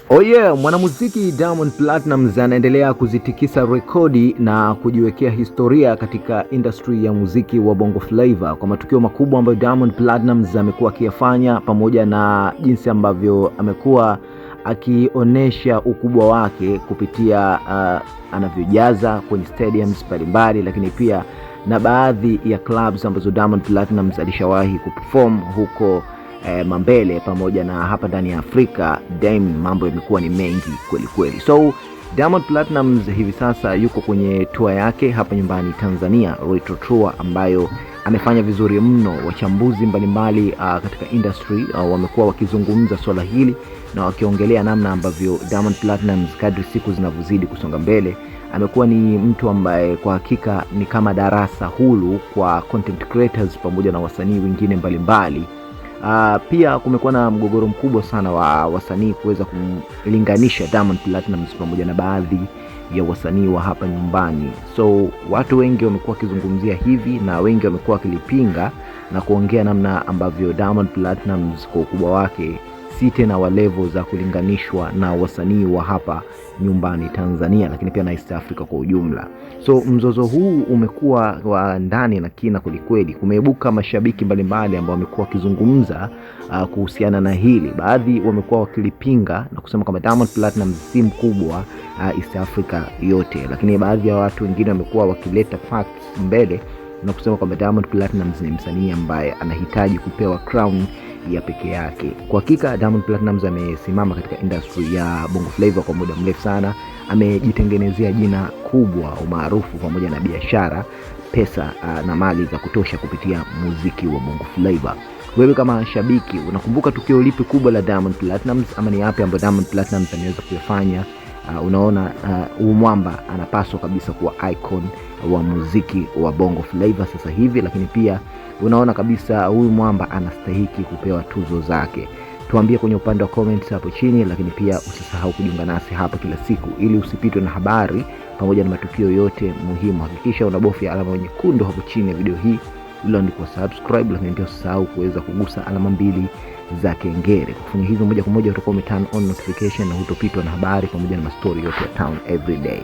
Oh yeah, mwanamuziki Diamond Platnumz anaendelea kuzitikisa rekodi na kujiwekea historia katika industry ya muziki wa Bongo Flava kwa matukio makubwa ambayo Diamond Platnumz amekuwa akiyafanya, pamoja na jinsi ambavyo amekuwa akionesha ukubwa wake kupitia anavyojaza kwenye stadiums mbalimbali, lakini pia na baadhi ya clubs ambazo Diamond Platnumz alishawahi kuperform huko Mambele pamoja na hapa ndani ya Afrika. Mambo yamekuwa ni mengi kweli kweli. So Diamond Platnumz hivi sasa yuko kwenye tour yake hapa nyumbani Tanzania, Retro Tour, ambayo amefanya vizuri mno. Wachambuzi mbalimbali katika industry wamekuwa wakizungumza swala hili na wakiongelea namna ambavyo Diamond Platnumz kadri siku zinavyozidi kusonga mbele amekuwa ni mtu ambaye kwa hakika ni kama darasa huru kwa content creators pamoja na wasanii wengine mbalimbali. Pia kumekuwa na mgogoro mkubwa sana wa wasanii kuweza kulinganisha Diamond Platnumz pamoja na baadhi ya wasanii wa hapa nyumbani. So watu wengi wamekuwa wakizungumzia hivi na wengi wamekuwa wakilipinga na kuongea namna ambavyo Diamond Platnumz kwa ukubwa wake si tena wa level za kulinganishwa na wasanii wa hapa nyumbani Tanzania, lakini pia na East Africa kwa ujumla. So mzozo huu umekuwa wa ndani na kina kweli. Kumeibuka mashabiki mbalimbali ambao wamekuwa wakizungumza kuhusiana na hili. Baadhi wamekuwa wakilipinga na kusema kwamba Diamond Platnumz si mkubwa East Africa yote, lakini baadhi ya watu wengine wamekuwa wakileta facts mbele na kusema kwamba Diamond Platnumz ni msanii ambaye anahitaji kupewa crown ya peke yake. Kwa hakika Diamond Platnumz amesimama katika industry ya Bongo Flava kwa muda mrefu sana. Amejitengenezea jina kubwa, umaarufu pamoja na biashara, pesa na mali za kutosha kupitia muziki wa Bongo Flava. Wewe kama shabiki unakumbuka tukio lipi kubwa la Diamond Platnumz, ama ni yapi ambayo Diamond Platnumz ameweza kuyafanya? Unaona mwamba anapaswa kabisa kuwa icon wa muziki wa Bongo Flava sasa hivi, lakini pia unaona kabisa huyu mwamba anastahili kupewa tuzo zake? Tuambie kwenye upande wa comments hapo chini, lakini pia usisahau kujiunga nasi hapa kila siku ili usipitwe na habari pamoja na matukio yote muhimu. Hakikisha unabofya alama nyekundu hapo chini ya video hii iliyoandikwa subscribe, lakini pia usisahau kuweza kugusa alama mbili za kengele. Kufanya hivyo moja kwa moja utakuwa umeturn on notification na hutopitwa na habari pamoja na story yote ya town every day.